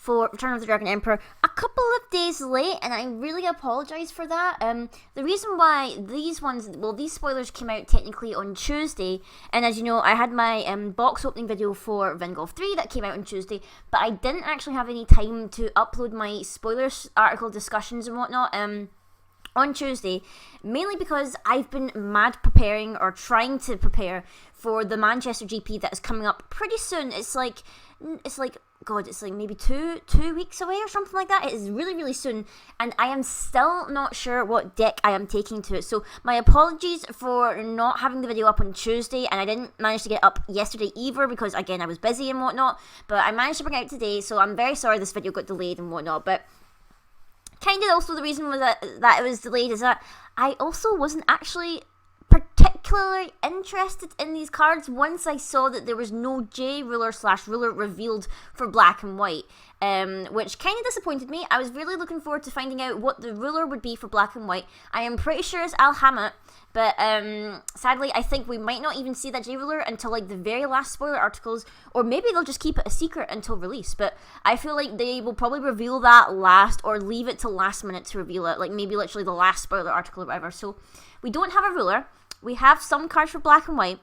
for Return of the Dragon Emperor a couple of days late, and I really apologise for that. The reason why these spoilers came out technically on Tuesday, and as you know, I had my box opening video for Vingolf 3 that came out on Tuesday, but I didn't actually have any time to upload my spoilers article discussions and whatnot on Tuesday, mainly because I've been mad preparing or trying to prepare for the Manchester GP that is coming up pretty soon. It's like maybe two weeks away or something like that. It is really, really soon, and I am still not sure what deck I am taking to it. So my apologies for not having the video up on Tuesday, and I didn't manage to get up yesterday either because, again, I was busy and whatnot, but I managed to bring it out today, so I'm very sorry this video got delayed and whatnot. But kind of also the reason was that it was delayed is that I also wasn't actually particularly interested in these cards once I saw that there was no J ruler revealed for black and white, which kind of disappointed me. I was really looking forward to finding out what the ruler would be for black and white. I am pretty sure it's Alhamut, but sadly I think we might not even see that J ruler until like the very last spoiler articles, or maybe they'll just keep it a secret until release. But I feel like they will probably reveal that last, or leave it till last minute to reveal it, like maybe literally the last spoiler article or whatever. So we don't have a ruler. We have some cards for black and white,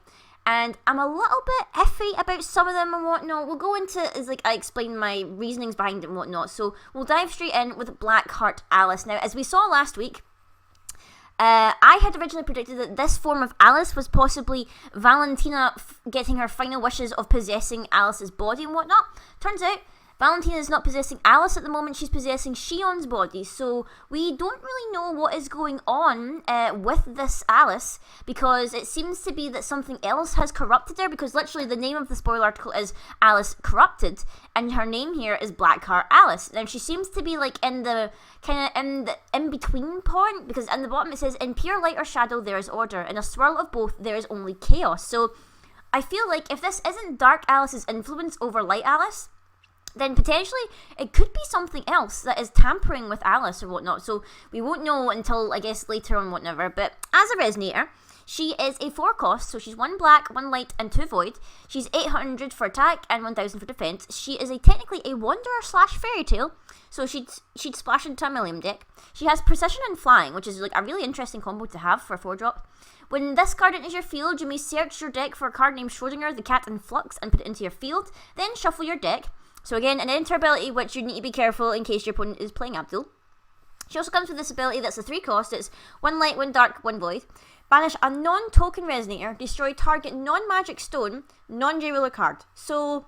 and I'm a little bit iffy about some of them and whatnot. We'll go into, I explain my reasonings behind it and whatnot. So we'll dive straight in with Blackheart Alice. Now, as we saw last week, I had originally predicted that this form of Alice was possibly Valentina getting her final wishes of possessing Alice's body and whatnot. Turns out, Valentina is not possessing Alice at the moment, she's possessing Shion's body, so we don't really know what is going on with this Alice, because it seems to be that something else has corrupted her, because literally the name of the spoiler article is Alice Corrupted, and her name here is Blackheart Alice. Now she seems to be like in the in-between point, because in the bottom it says, in pure light or shadow there is order, in a swirl of both there is only chaos. So I feel like if this isn't Dark Alice's influence over Light Alice, then potentially it could be something else that is tampering with Alice or whatnot. So we won't know until, I guess, later on, whatever. But as a Resonator, she is a 4 cost, so she's 1 black, 1 light, and 2 void. She's 800 for attack and 1000 for defense. She is technically a Wanderer / Fairy Tale, so she'd splash into a Millium deck. She has Precision and Flying, which is like a really interesting combo to have for a 4-drop. When this card enters your field, you may search your deck for a card named Schrodinger, the Cat in Flux, and put it into your field. Then shuffle your deck. So again, an enter ability which you need to be careful in case your opponent is playing Abdul. She also comes with this ability that's a 3 cost. It's 1 light, 1 dark, 1 void. Banish a non-token Resonator. Destroy target non-magic stone, non-J-ruler card. So,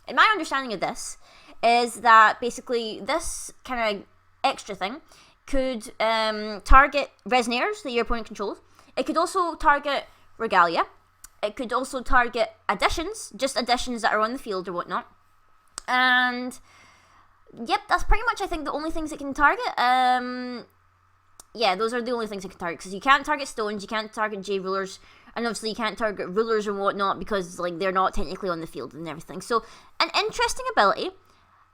in my understanding of this, is that basically this kind of extra thing could target Resonators that your opponent controls. It could also target Regalia. It could also target additions, just additions that are on the field or whatnot. And yep, that's pretty much, I think, the only things it can target. Yeah, those are the only things it can target, because you can't target stones, you can't target J-rulers, and obviously you can't target rulers and whatnot because like they're not technically on the field and everything. So, an interesting ability.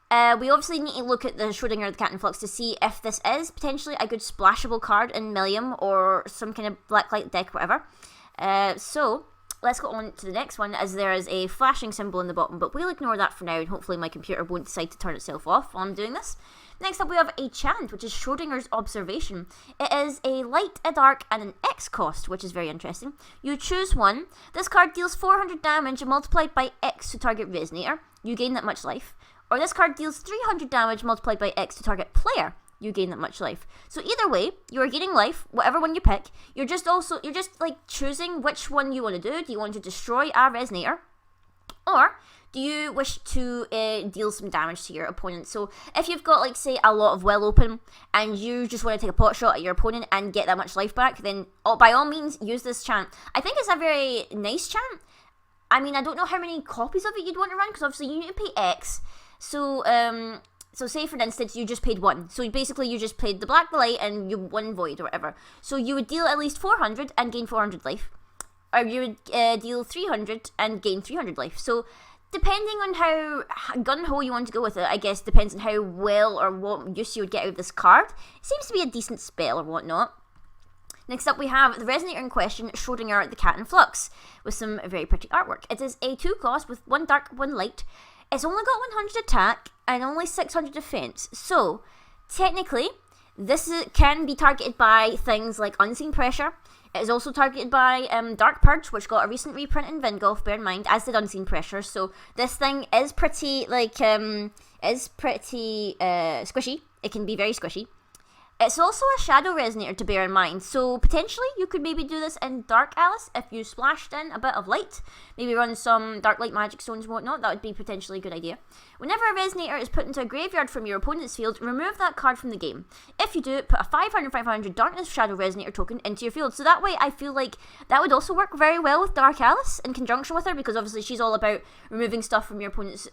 We obviously need to look at the Schrodinger, the Cat in Flux, to see if this is potentially a good splashable card in Millium or some kind of Blacklight deck, whatever. So let's go on to the next one, as there is a flashing symbol in the bottom, but we'll ignore that for now, and hopefully my computer won't decide to turn itself off while I'm doing this. Next up we have a chant, which is Schrodinger's Observation. It is a light, a dark, and an X cost, which is very interesting. You choose one. This card deals 400 damage multiplied by X to target Resonator. You gain that much life. Or this card deals 300 damage multiplied by X to target player. You gain that much life. So either way, you are gaining life, whatever one you pick. You're just like choosing which one you want to do. Do you want to destroy a Resonator? Or do you wish to deal some damage to your opponent? So if you've got, like, say, a lot of Will open, and you just want to take a pot shot at your opponent and get that much life back, then by all means, use this chant. I think it's a very nice chant. I mean, I don't know how many copies of it you'd want to run, because obviously you need to pay X. So, so say for instance you just paid 1. So basically you just played the black, the light, and you 1 void or whatever. So you would deal at least 400 and gain 400 life. Or you would deal 300 and gain 300 life. So depending on how gun-ho you want to go with it, I guess depends on how well or what use you would get out of this card. It seems to be a decent spell or whatnot. Next up we have the Resonator in question, Schrodinger, the Cat in Flux, with some very pretty artwork. It is a 2 cost with 1 dark, 1 light. It's only got 100 attack and only 600 defense. So, technically, this can be targeted by things like Unseen Pressure. It is also targeted by Dark Purge, which got a recent reprint in Vingolf, bear in mind, as did Unseen Pressure. So this thing is pretty, squishy. It can be very squishy. It's also a Shadow Resonator to bear in mind, so potentially you could maybe do this in Dark Alice if you splashed in a bit of light. Maybe run some Dark Light Magic Stones and whatnot, that would be potentially a good idea. Whenever a Resonator is put into a graveyard from your opponent's field, remove that card from the game. If you do, put a 500/500 Darkness Shadow Resonator token into your field. So that way I feel like that would also work very well with Dark Alice in conjunction with her, because obviously she's all about removing stuff from your opponent's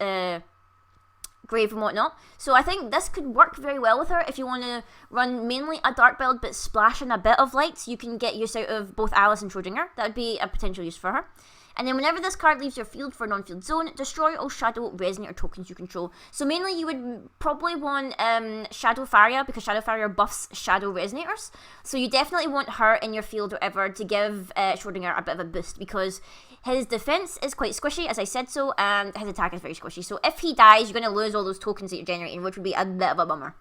grave and whatnot. So I think this could work very well with her if you want to run mainly a dark build but splash in a bit of light so you can get use out of both Alice and Schrodinger. That would be a potential use for her. And then whenever this card leaves your field for a non-field zone, destroy all Shadow Resonator tokens you control. So mainly you would probably want Shadow Faria, because Shadow Faria buffs Shadow Resonators. So you definitely want her in your field or whatever to give Schrodinger a bit of a boost, because his defense is quite squishy, as I said so, and his attack is very squishy. So if he dies, you're going to lose all those tokens that you're generating, which would be a bit of a bummer.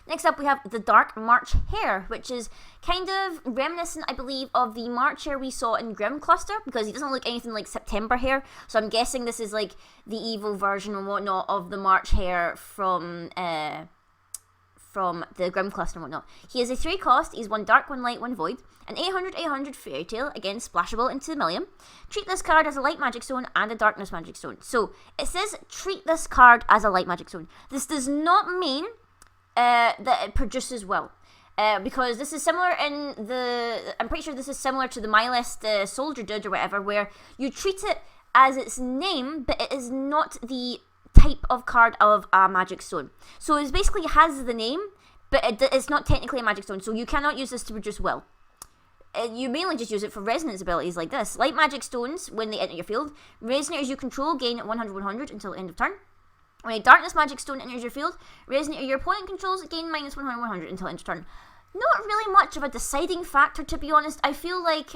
Next up, we have the Dark March Hare, which is kind of reminiscent, I believe, of the March Hare we saw in Grim Cluster, because he doesn't look anything like September Hare. So I'm guessing this is like the evil version and whatnot of the March Hare from the Grim Cluster and whatnot. He is a 3 cost, he's 1 dark, 1 light, 1 void, an 800 Fairy Tale, again splashable into the million. Treat this card as a light magic stone and a darkness magic stone. So it says treat this card as a light magic stone. This does not mean that it produces well. Because this is similar I'm pretty sure this is similar to the Mylist Soldier Dude or whatever, where you treat it as its name, but it is not the type of card of a magic stone. So it basically has the name, but it's not technically a magic stone, so you cannot use this to produce well. You mainly just use it for resonance abilities like this. Light magic stones, when they enter your field, resonators you control gain 100/100 until end of turn. When a darkness magic stone enters your field, resonator your opponent controls gain minus 100/100 until end of turn. Not really much of a deciding factor, to be honest. I feel like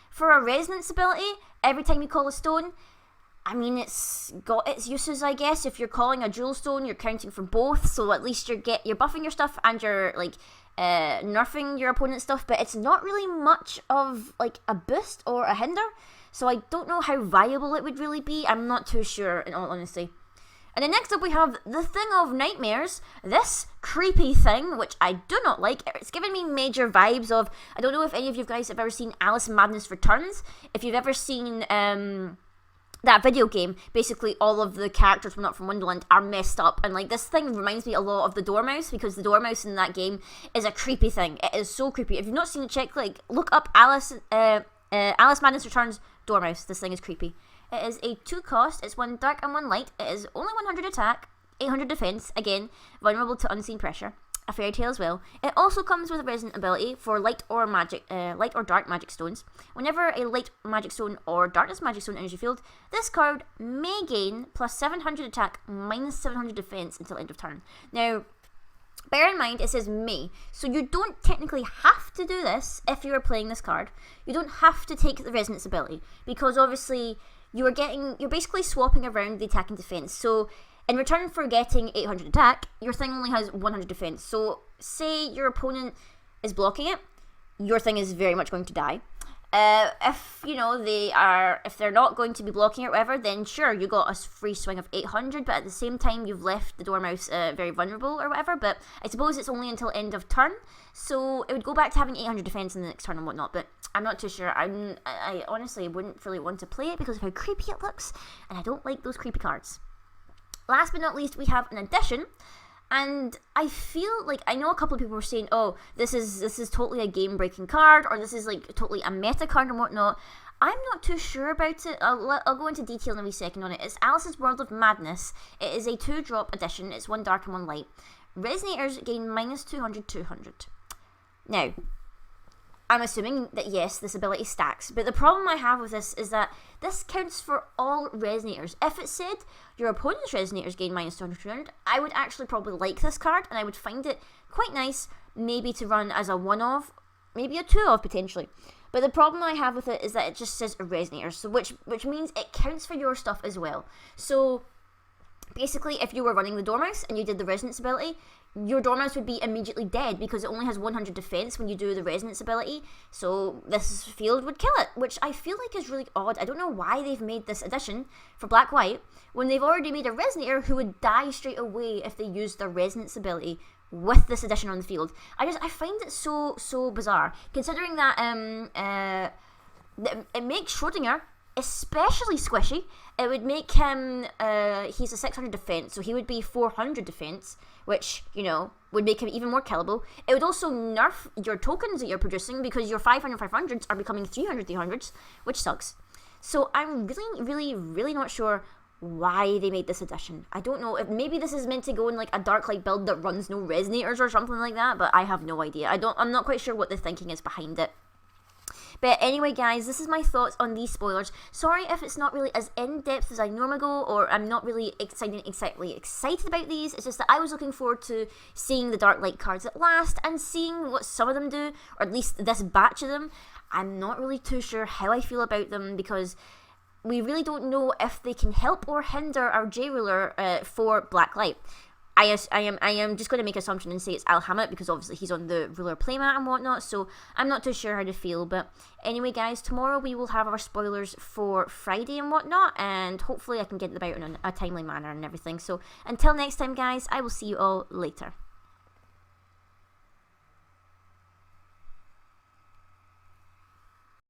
for a resonance ability, every time you call a stone, I mean, it's got its uses, I guess. If you're calling a jewel stone, you're counting for both, so at least you're buffing your stuff and you're like nerfing your opponent's stuff, but it's not really much of like a boost or a hinder, so I don't know how viable it would really be. I'm not too sure, in all honesty. And then next up we have the Thing of Nightmares, this creepy thing, which I do not like. It's giving me major vibes of, I don't know if any of you guys have ever seen Alice in Madness Returns. If you've ever seen that video game, basically all of the characters from Not From Wonderland are messed up, and like this thing reminds me a lot of the Dormouse, because the Dormouse in that game is a creepy thing. It is so creepy. If you've not seen it, look up Alice Madness Returns Dormouse. This thing is creepy. It is a 2 cost, it's 1 dark and 1 light, it is only 100 attack, 800 defense, again, vulnerable to unseen pressure, a fairy tale as well. It also comes with a resonant ability for light or dark magic stones. Whenever a light magic stone or darkness magic stone enters your field, this card may gain plus 700 attack, minus 700 defense until end of turn. Now, bear in mind, it says may, so you don't technically have to do this if you are playing this card. You don't have to take the resonance ability, because obviously you're basically swapping around the attack and defense. So in return for getting 800 attack, your thing only has 100 defense. So say your opponent is blocking it, your thing is very much going to die. If they're not going to be blocking it or whatever, then sure, you got a free swing of 800, but at the same time you've left the Dormouse very vulnerable or whatever. But I suppose it's only until end of turn, so it would go back to having 800 defense in the next turn and whatnot, but I'm not too sure. I honestly wouldn't really want to play it because of how creepy it looks, and I don't like those creepy cards. Last but not least, we have an addition. And I feel like, I know a couple of people were saying, oh, this is totally a game-breaking card, or this is like totally a meta card and whatnot. I'm not too sure about it. I'll go into detail in a wee second on it. It's Alice's World of Madness. It is a 2-drop addition. It's 1 dark and 1 light. Resonators gain minus 200/200. Now, I'm assuming that yes, this ability stacks, but the problem I have with this is that this counts for all resonators. If it said your opponent's resonators gain minus 200/200, I would actually probably like this card, and I would find it quite nice maybe to run as a 1-of, maybe a 2-of potentially. But the problem I have with it is that it just says resonators, so which means it counts for your stuff as well. So basically, if you were running the Dormouse and you did the Resonance ability, your Dormouse would be immediately dead because it only has 100 defense when you do the Resonance ability. So this field would kill it, which I feel like is really odd. I don't know why they've made this addition for Black-White when they've already made a Resonator who would die straight away if they used their Resonance ability with this addition on the field. I find it so bizarre, considering that it makes Schrodinger especially squishy. It would make him, he's a 600 defense, so he would be 400 defense, which, you know, would make him even more killable. It would also nerf your tokens that you're producing because your 500 500s are becoming 300 300s, which sucks. So I'm really not sure why they made this addition. I don't know if maybe this is meant to go in like a Dark Light build that runs no Resonators or something like that, but I have no idea. I'm not quite sure what the thinking is behind it. But anyway, guys, this is my thoughts on these spoilers. Sorry if it's not really as in-depth as I normally go, or I'm not really excited about these. It's just that I was looking forward to seeing the Dark Light cards at last and seeing what some of them do, or at least this batch of them. I'm not really too sure how I feel about them because we really don't know if they can help or hinder our J-Ruler for Black Light. I am just going to make an assumption and say it's Alhamit because obviously he's on the ruler playmat and whatnot, so I'm not too sure how to feel. But anyway, guys, tomorrow we will have our spoilers for Friday and whatnot, and hopefully I can get them out in a timely manner and everything. So until next time, guys, I will see you all later.